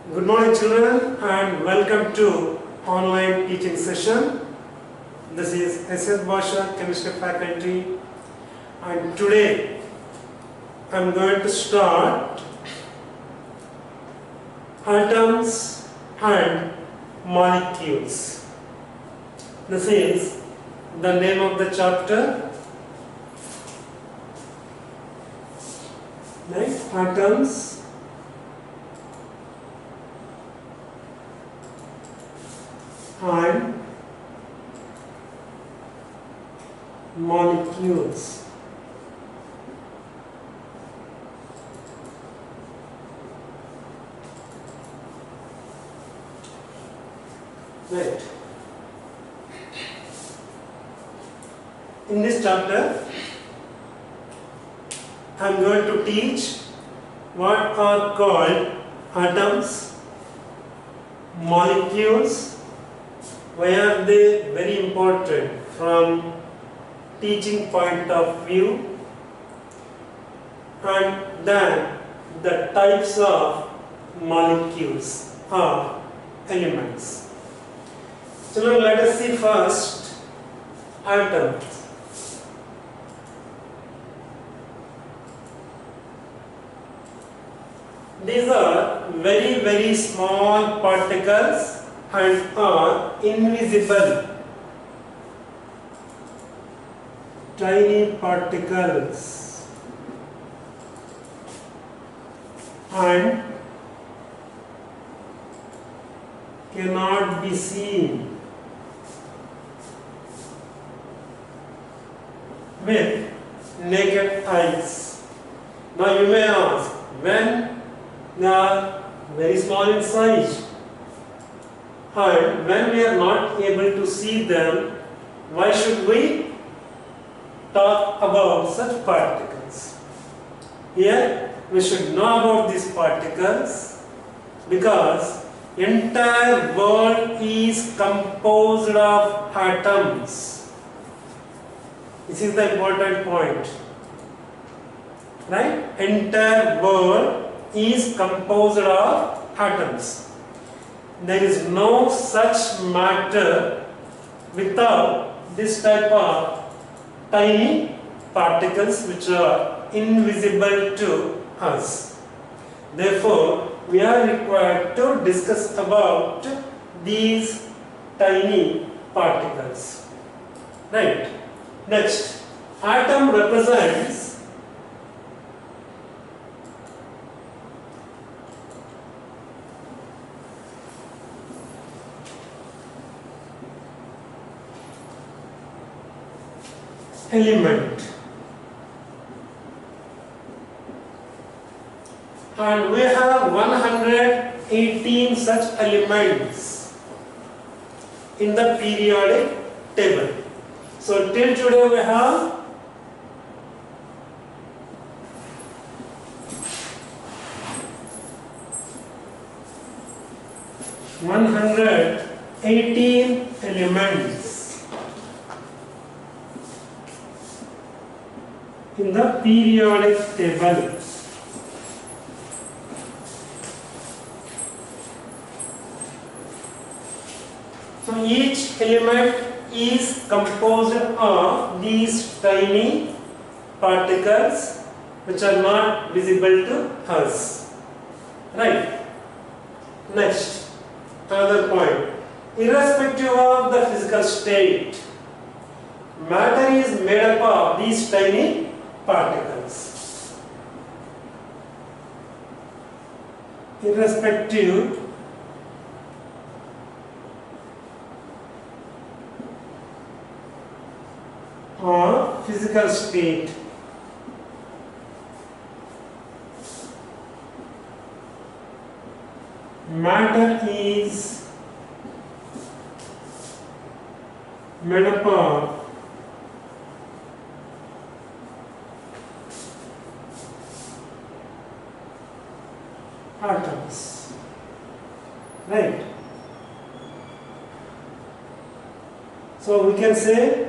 Good morning children and welcome to online teaching session. This is S.S. Bhasha, Chemistry faculty, and today I am going to start atoms and molecules. This is the name of the chapter. Next, atoms and molecules. Right. In this chapter, I am going to teach what are called atoms, molecules. Why are they very important from teaching point of view, and then the types of molecules or elements. Children, let us see first atoms. These are very small particles and are invisible. Tiny particles and cannot be seen with naked eyes. Now you may ask, when they are very small in size and when we are not able to see them, why should we talk about such particles? Here we should know about these particles because entire world is composed of atoms. This is the important point, right? Entire world is composed of atoms. There is no such matter without this type of tiny particles which are invisible to us. Therefore, we are required to discuss about these tiny particles. Right. Next, atom represents element, and we have 118 such elements in the periodic table. So till today we have 118 elements in the periodic table. So each element is composed of these tiny particles which are not visible to us. Right. Next, another point. Irrespective of the physical state, matter is made up of these tiny particles. Irrespective of physical state, matter is made up of atoms. Right. So we can say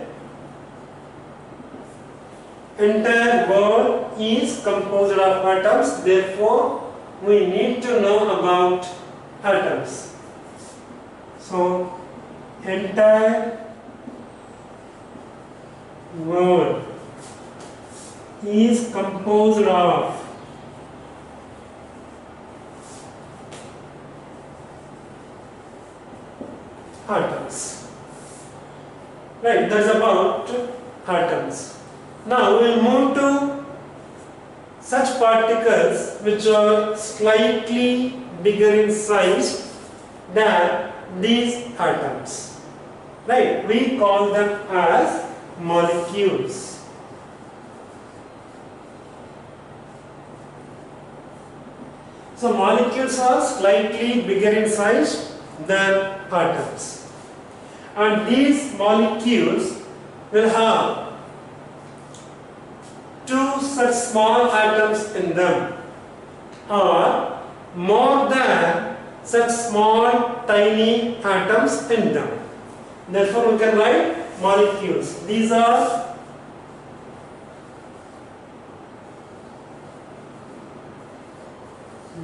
entire world is composed of atoms, therefore we need to know about atoms. So entire world is composed of atoms. Right, that's about atoms. Now we will move to such particles which are slightly bigger in size than these atoms. Right, we call them as molecules. So molecules are slightly bigger in size than atoms. And these molecules will have two such small atoms in them, or more than such small tiny atoms in them. Therefore we can write molecules. These are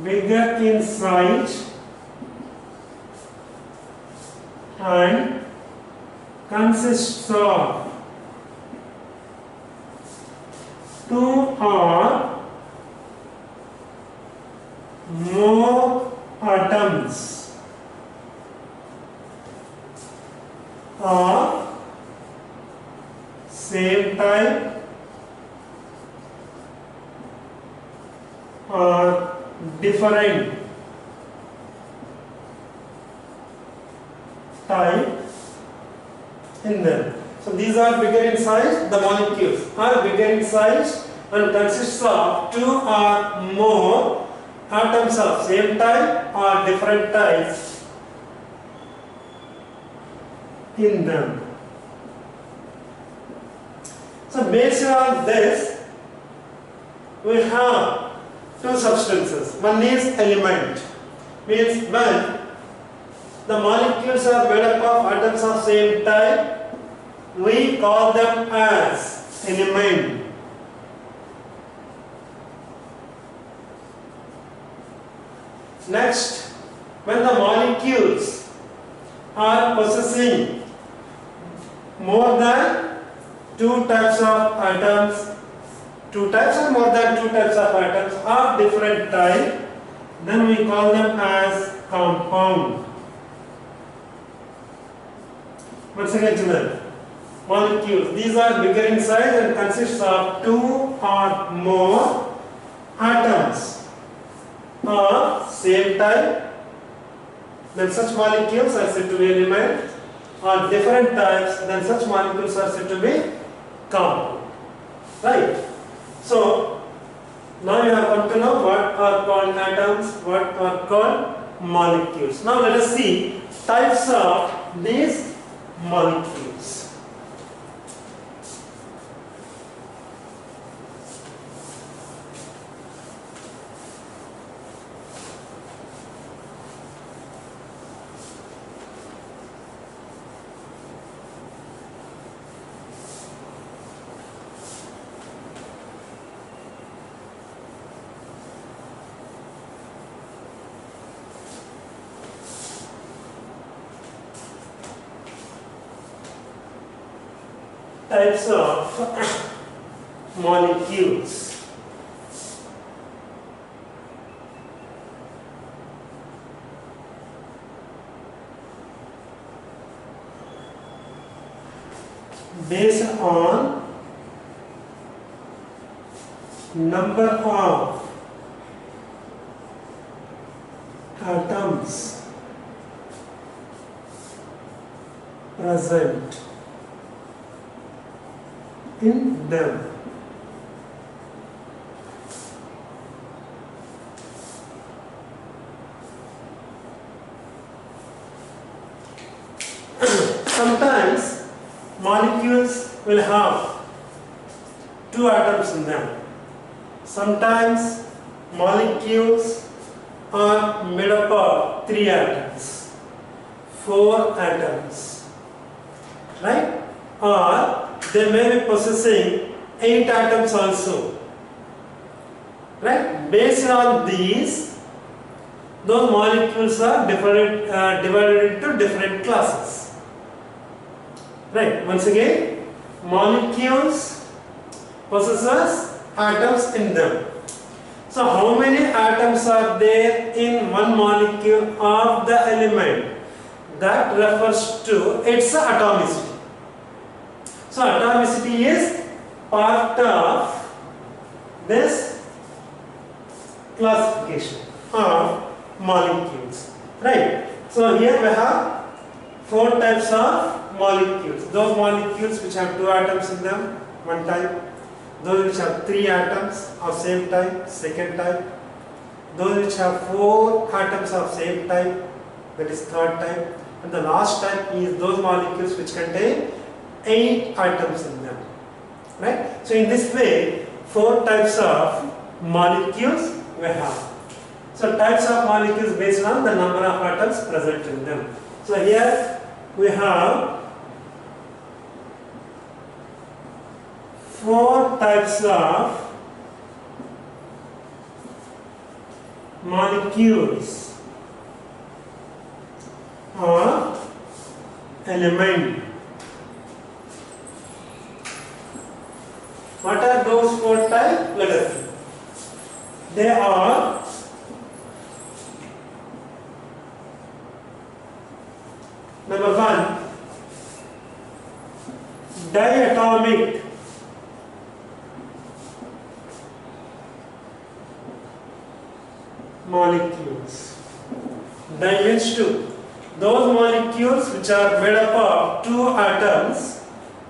bigger in size and consists of two or more atoms of same type or different type in them. So these are bigger in size, the molecules are bigger in size and consists of two or more atoms of same type or different types in them. So based on this, we have two substances. One is element, means when the molecules are made up of atoms of same type, we call them as element. Next, when the molecules are possessing more than two types of atoms, two types or more than two types of atoms of different type, then we call them as compound. Once again, children, molecules, these are bigger in size and consists of two or more atoms of same type, then such molecules are said to be element, or different types, then such molecules are said to be compound. Right? So now you have come to know what are called atoms, what are called molecules. Now let us see types of these molecules. Types of molecules. Based on number of atoms present in them. Sometimes molecules will have two atoms in them. Sometimes molecules are made up of three atoms, four atoms, right? Or they may be possessing 8 atoms also. Right? Based on these, those molecules are divided into different classes. Right, once again, molecules possesses atoms in them. So how many atoms are there in one molecule of the element? That refers to its atomicity. So atomicity is part of this classification of molecules. Right. So here we have 4 types of molecules. Those molecules which have 2 atoms in them, one type. Those which have 3 atoms of same type, second type. Those which have 4 atoms of same type, that is third type. And the last type is those molecules which contain 8 atoms in them. Right? So in this way, 4 types of molecules we have. So types of molecules based on the number of atoms present in them. So here we have 4 types of molecules or element. What are those 4 types? Let us see. They are number 1, diatomic molecules. Di means 2. Those molecules which are made up of 2 atoms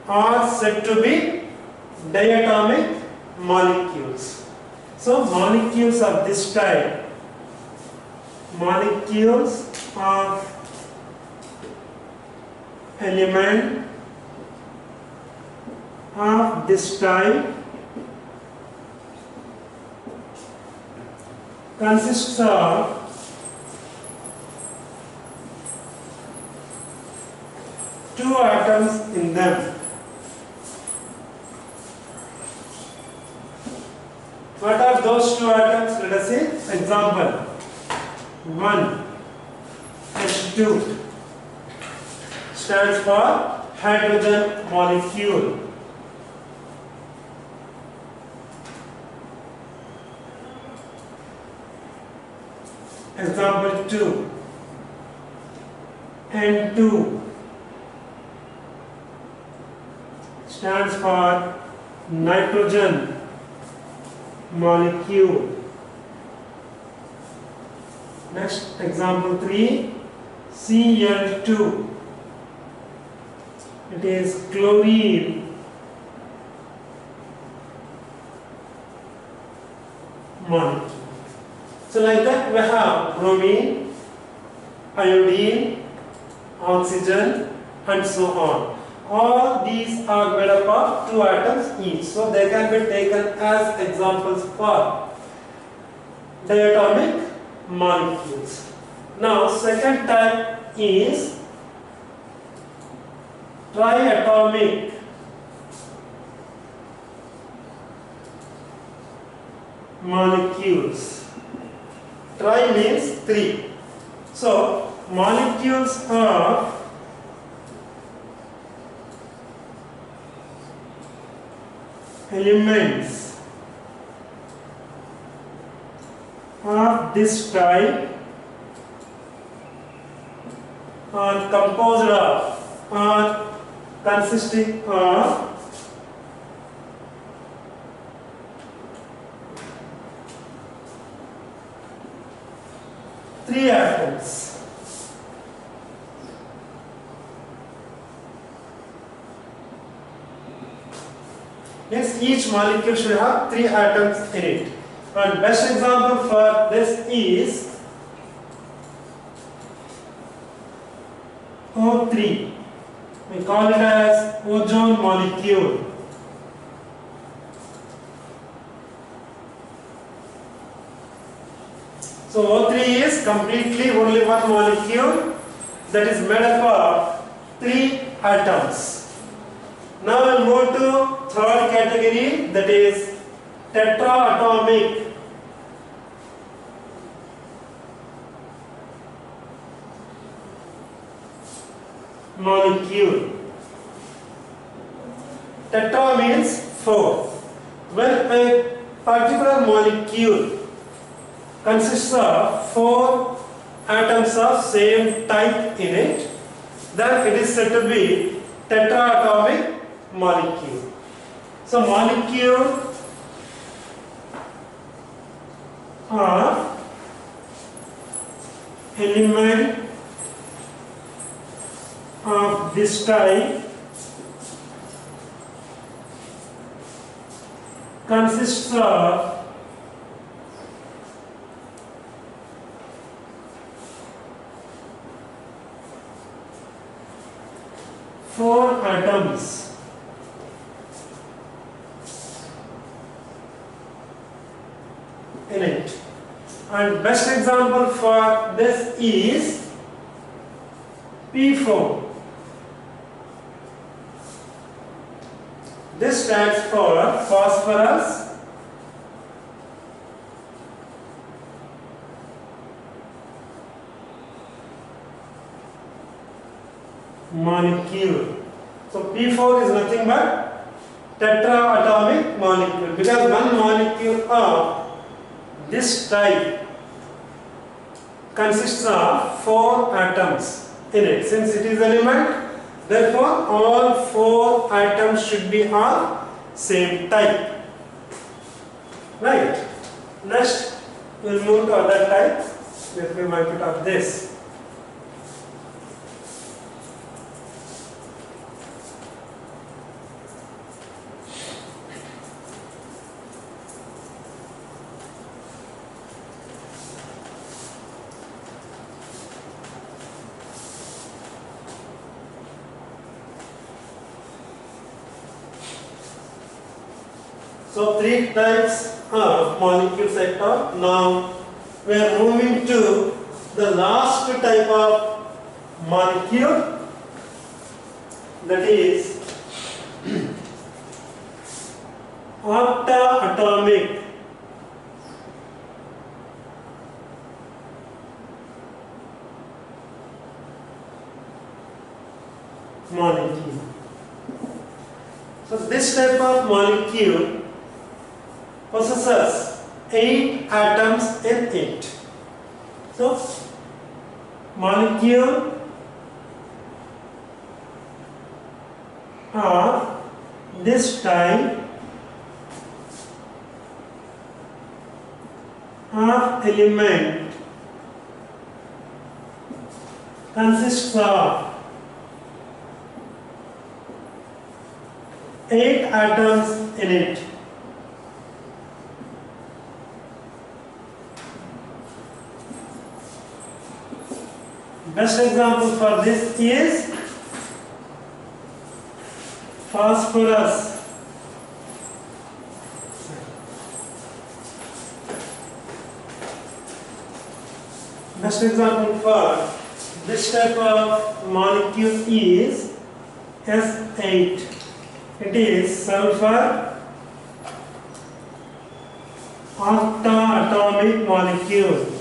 are said to be diatomic molecules. So molecules of this type, molecules of element of this type consists of two atoms in them. What are those 2 atoms? Let us see. Example 1, H2 stands for hydrogen molecule. Example 2, N2 stands for nitrogen molecule. Next, example 3, Cl2. It is chlorine molecule. So like that we have bromine, iodine, oxygen and so on. All these are made up of 2 atoms each. So they can be taken as examples for diatomic molecules. Now second type is triatomic molecules. Tri means 3. So molecules of elements of this type are composed of or consisting of three atoms. Yes, each molecule should have 3 atoms in it. And best example for this is O3. We call it as ozone molecule. So O3 is completely only one molecule that is made up of 3 atoms. Now we'll move to third category, that is tetraatomic molecule. Tetra means 4. When a particular molecule consists of 4 atoms of same type in it, then it is said to be tetraatomic molecule. So molecule are element of this type consists of 4 atoms. In it. And best example for this is P4. This stands for phosphorus molecule. So P4 is nothing but tetraatomic molecule, because one molecule of this type consists of 4 atoms in it. Since it is element, therefore all 4 atoms should be of same type. Right? Next we will move to other type. Let me mark it of this. So 3 types of molecules I taught. Now we are moving to the last type of molecule, that is octaatomic molecule. So this type of molecule possesses 8 atoms in it. So molecule of this type of element consists of 8 atoms in it. Best example for this is phosphorus. Best example for this type of molecule is S8. It is sulfur octaatomic molecule.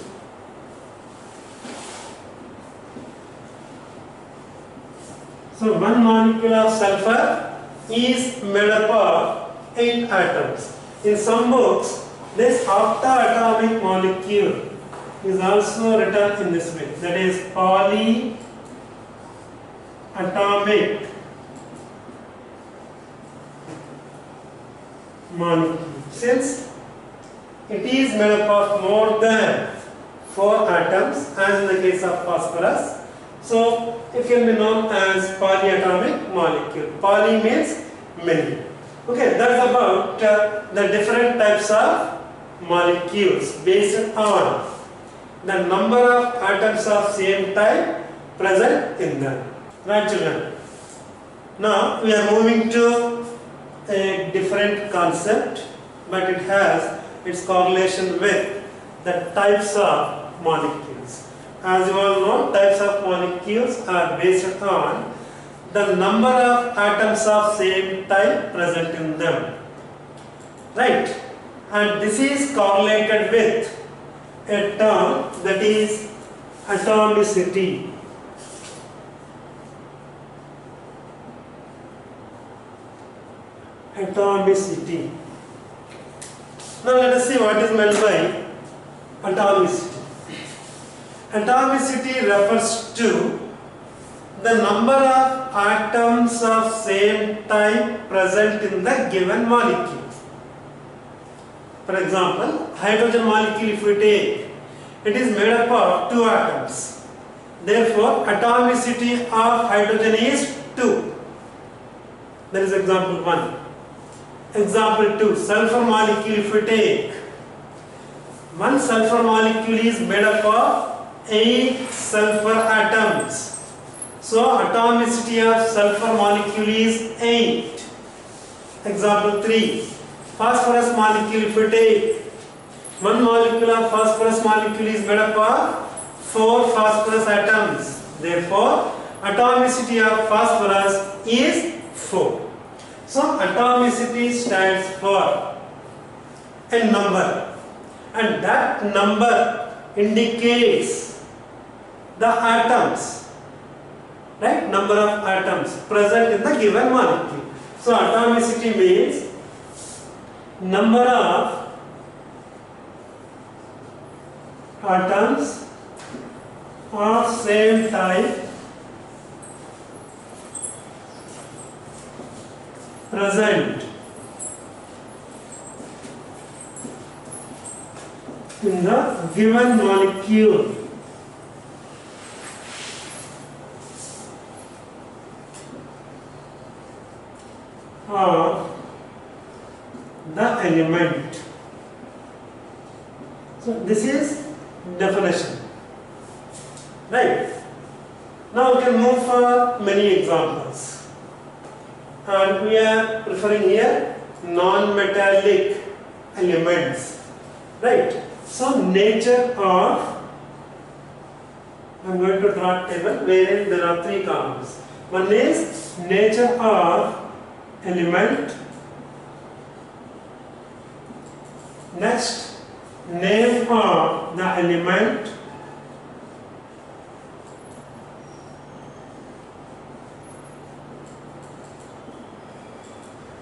So one molecule of sulfur is made up of 8 atoms. In some books, this octaatomic molecule is also written in this way, that is polyatomic molecule. Since it is made up of more than 4 atoms, as in the case of phosphorus, so it can be known as polyatomic molecule. Poly means many. Okay, that's about the different types of molecules based on the number of atoms of same type present in them. Right, children? Now we are moving to a different concept, but it has its correlation with the types of molecules. As you all know, types of molecules are based on the number of atoms of same type present in them. Right? And this is correlated with a term, that is atomicity. atomicity. Now let us see what is meant by atomicity. Atomicity refers to the number of atoms of same type present in the given molecule. For example, hydrogen molecule if we take, it is made up of 2 atoms. Therefore, atomicity of hydrogen is 2. That is example 1. Example 2, sulfur molecule if we take, one sulfur molecule is made up of 8 sulfur atoms. So atomicity of sulfur molecule is 8. Example 3, phosphorus molecule if we take, one molecule of phosphorus molecule is made up of 4 phosphorus atoms. Therefore, atomicity of phosphorus is 4. So atomicity stands for a number, and that number indicates the atoms, right? Number of atoms present in the given molecule. So atomicity means number of atoms of same type present in the given molecule. Of the element. So this is definition, right? Now we can move for many examples, and we are preferring here non-metallic elements, right? So nature of, I am going to draw a table wherein there are 3 columns. One is nature of element, next name of the element,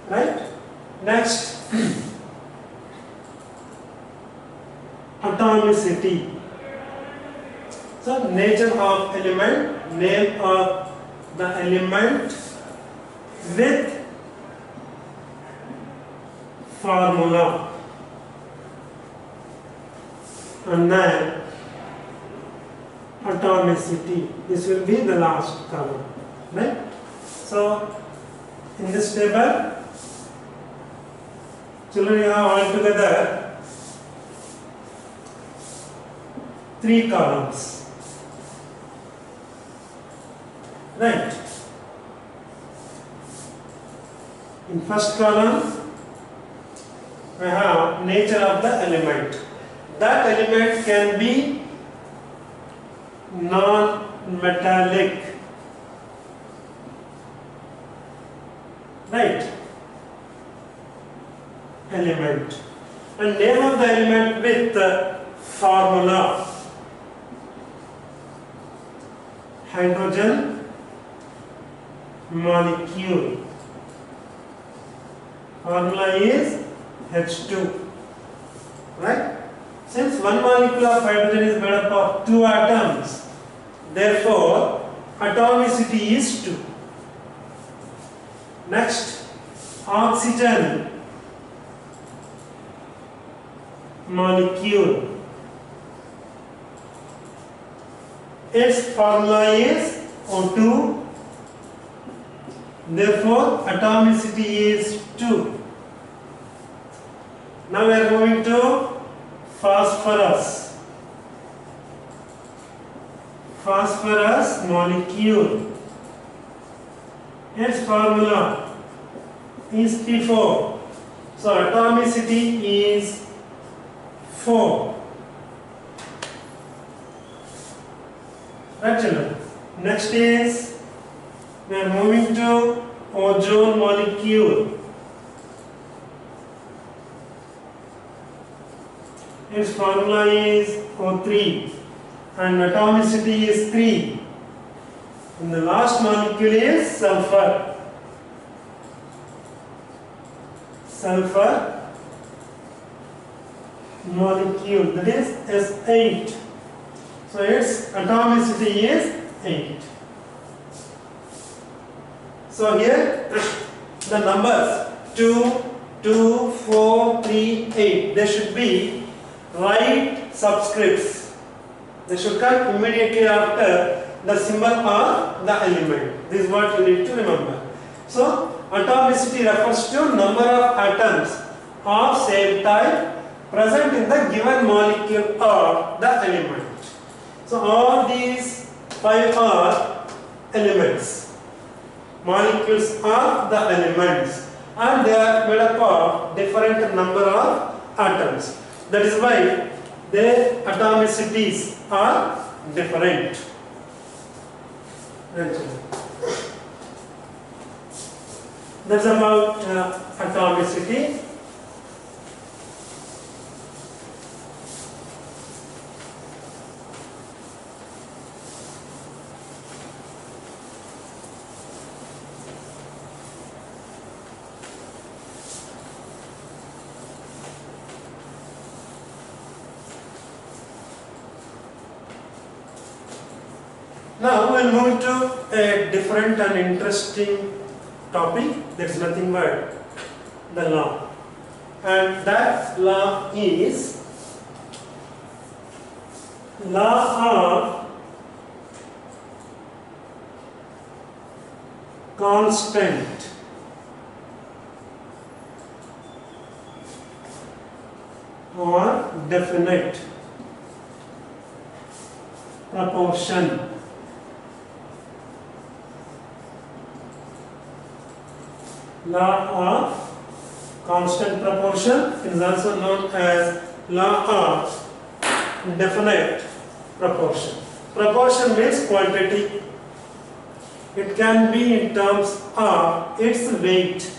right? Next atomicity. So nature of element, name of the element with formula, and then atomicity. This will be the last column, right? So in this table, children, you have altogether 3 columns, right? In first column we have nature of the element. That element can be non-metallic, right? Element, and name of the element with the formula, hydrogen molecule. Formula is H2, right? Since one molecule of hydrogen is made up of 2 atoms, therefore atomicity is 2. Next, oxygen molecule. Its formula is O2, therefore atomicity is 2. Now we are going to phosphorus. Phosphorus molecule. Its formula is P4. So atomicity is 4. Right, children? Next is we are moving to ozone molecule. Its formula is O3 and atomicity is 3. And the last molecule is sulfur. sulfur molecule, that is S8. So its atomicity is 8. So here the numbers 2, 2, 4, 3, 8, they should be right subscripts. They should come immediately after the symbol or the element. This is what you need to remember. So atomicity refers to number of atoms of same type present in the given molecule or the element. So all these 5 are elements. Molecules are the elements, and they are made up of different number of atoms. That is why their atomicities are different. That's about atomicity. Now we'll move to a different and interesting topic. That's nothing but the law. And that law is law of constant or definite proportion. Law of constant proportion is also known as law of definite proportion. Proportion means quantity. It can be in terms of its weight.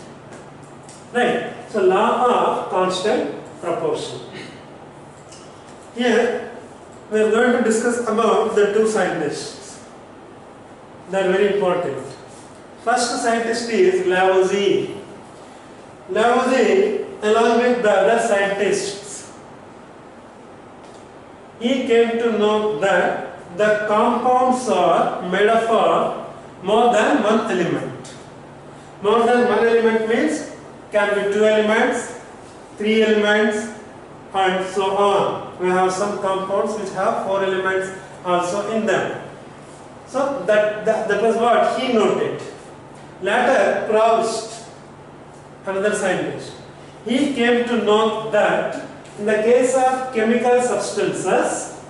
Right? So law of constant proportion. Here we are going to discuss about the two scientists. They are very important. First scientist is Lavoisier. Lavoisier, along with the other scientists, he came to know that the compounds are made up of more than one element. More than one element means can be 2 elements, 3 elements, and so on. We have some compounds which have 4 elements also in them. So that was what he noted. Later, Proust, another scientist, he came to know that in the case of chemical substances,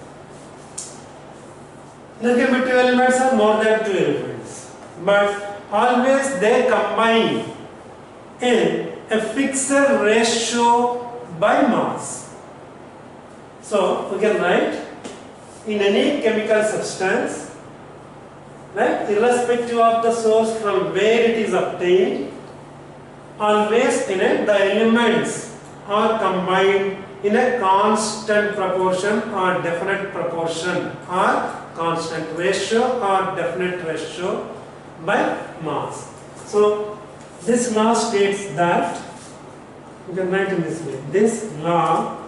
there can be 2 elements or more than 2 elements, but always they combine in a fixed ratio by mass. So we can write in any chemical substance, right, irrespective of the source from where it is obtained, always in it the elements are combined in a constant proportion or definite proportion or constant ratio or definite ratio by mass. So this law states that, you can write in this way, this law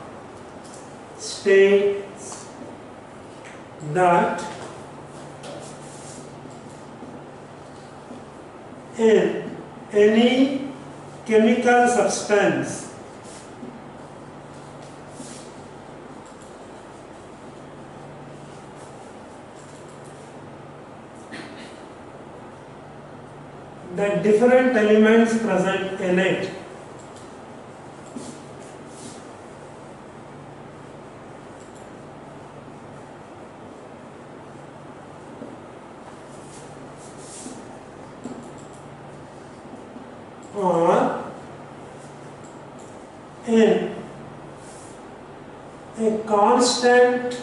states that in any chemical substance the different elements present in it or in a constant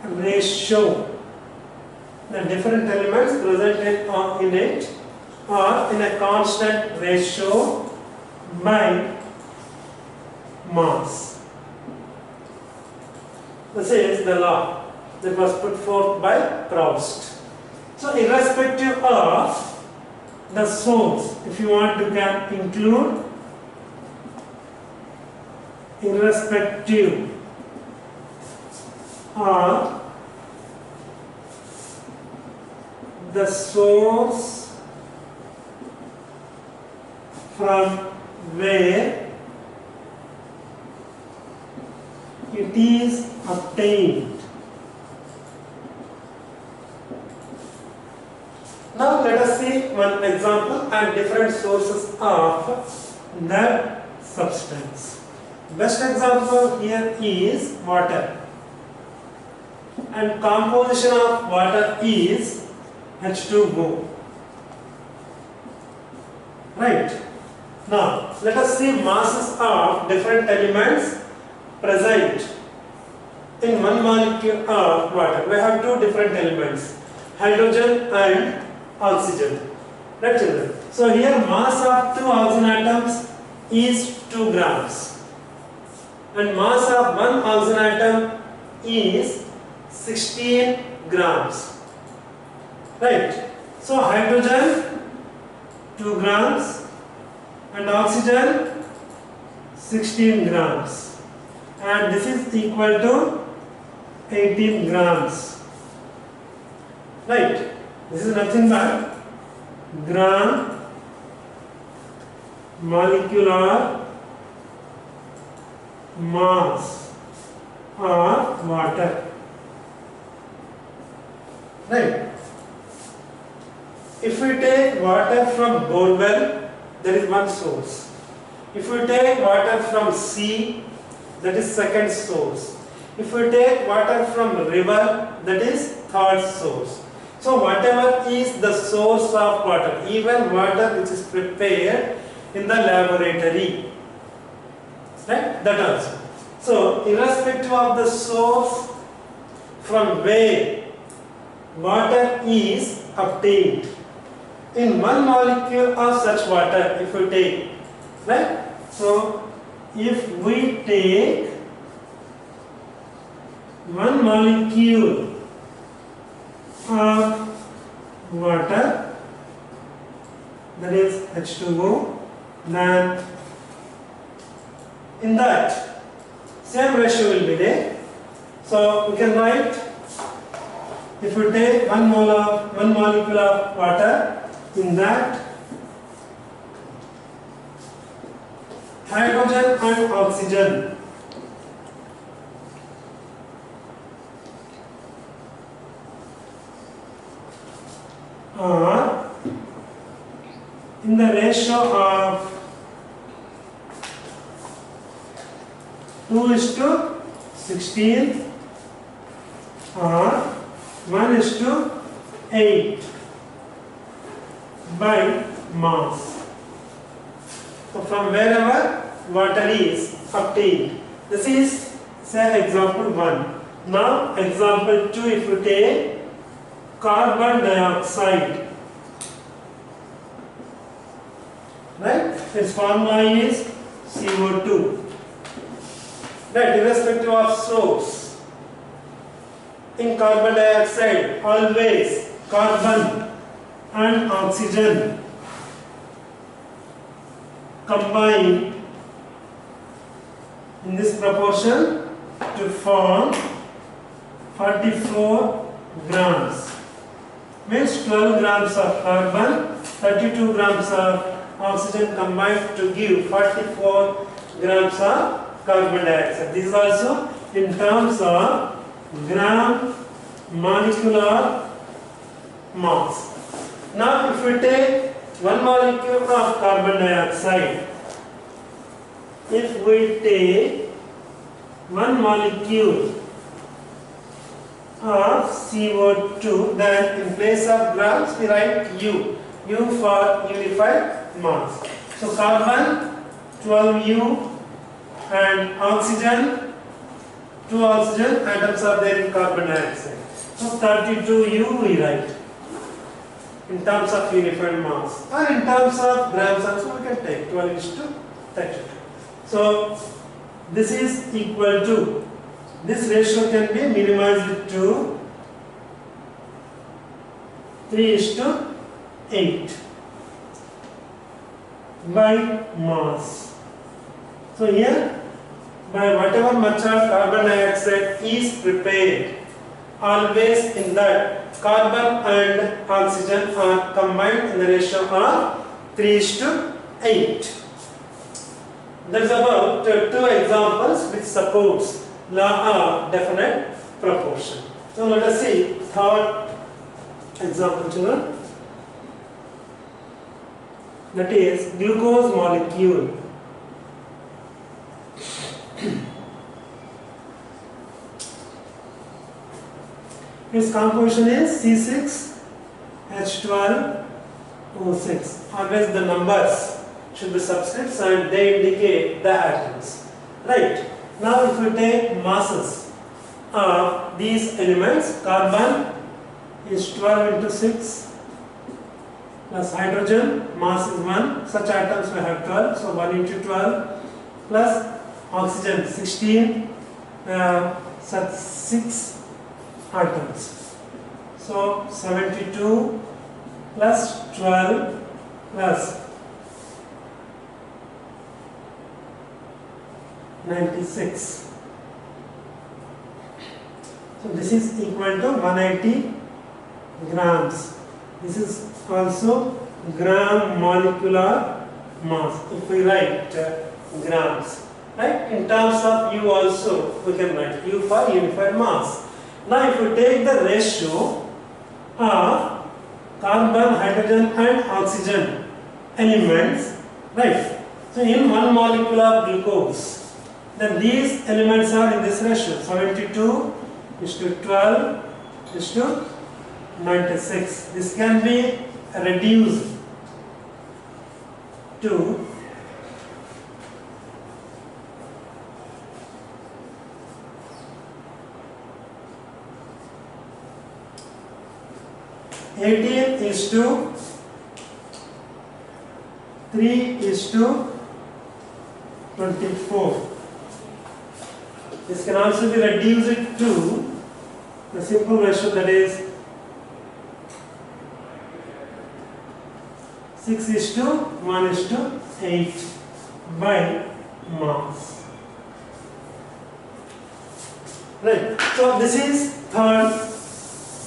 ratio, the different elements present in it or in a constant ratio by mass. This is the law that was put forth by Proust. So irrespective of the source, if you want to can include irrespective of the source from where it is obtained. Now let us see one example and different sources of that substance. Best example here is water, and composition of water is H2O. Right. Now let us see masses of different elements present in one molecule of water. We have two different elements, hydrogen and oxygen. Right, children? So here mass of two oxygen atoms is 2 grams and mass of one oxygen atom is 16 grams. Right? So hydrogen 2 grams and oxygen 16 grams, and this is equal to 18 grams. Right? This is nothing but gram molecular mass of water. Right? If we take water from borewell, there is one source. If we take water from sea, that is second source. If we take water from river, that is third source. So whatever is the source of water, even water which is prepared in the laboratory, right? That also. So irrespective of the source from where water is obtained, in one molecule of such water, if we take, right? So if we take one molecule of water, that is H2O, then in that same ratio will be there. So we can write, if we take one molecule of water, in that hydrogen and oxygen are in the ratio of 2:16 or 1:8 by mass. So from wherever water is obtained. This is, say, example 1. Now example 2, if you take carbon dioxide, right? Its formula is CO2. Right, irrespective of source. In carbon dioxide, always carbon and oxygen combine in this proportion to form 44 grams. Means 12 grams of carbon, 32 grams of oxygen combined to give 44 grams of carbon dioxide. This is also in terms of gram molecular mass. Now if we take one molecule of carbon dioxide, if we take one molecule of CO2, then in place of grams we write U for unified mass. So carbon 12U and oxygen, 2 oxygen atoms are there in carbon dioxide. So 32U we write in terms of unified mass, or in terms of grams also we can take 12:32. So this is equal to, this ratio can be minimized to 3:8. by mass. So here, by whatever method carbon dioxide is prepared, always in that carbon and oxygen are combined in the ratio of 3:8. That is about two examples which supports law of definite proportion. So let us see third example, children. That is glucose molecule. Its composition is C6H12O6. Always the numbers should be subscripts and they indicate the atoms. Right. Now if we take masses of these elements, carbon is 12 into 6 plus hydrogen, mass is 1, such atoms we have 12, so 1 into 12 plus oxygen 16, such 6 atoms. So 72 plus 12 plus 96. So this is equal to 180 grams. This is also gram molecular mass. If we write grams, right? In terms of U also we can write U for unified mass. Now if we take the ratio of carbon, hydrogen and oxygen elements, right? So in one molecule of glucose, then these elements are in this ratio 72 is to 12 is to 96. This can be reduced to 18 is to 3 is to 24. This can also be reduced to the simple ratio, that is 6 is to 1 is to 8 by mass. Right. So this is third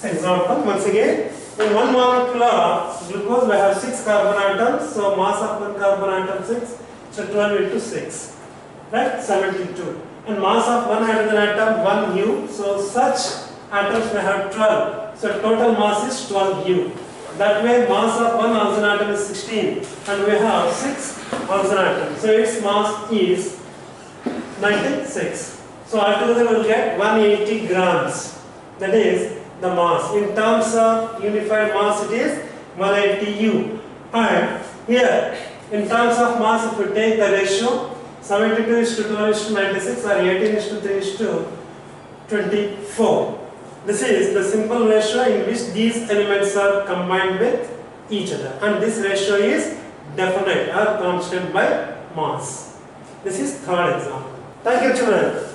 example. Once again, in one molecule of glucose we have 6 carbon atoms. So mass of one carbon atom 6. So 12 into 6. Right? 72. And mass of one hydrogen atom 1 U. So such atoms may have 12. So total mass is 12 U. That way mass of one oxygen atom is 16 and we have 6 oxygen atoms. So its mass is 96. So altogether we will get 180 grams. That is the mass. In terms of unified mass it is 180 U. And here in terms of mass, if we take the ratio 72 is to 12 is to 96 or 18 is to 3 is to 24. This is the simple ratio in which these elements are combined with each other, and this ratio is definite or constant by mass. This is third example. Thank you, children.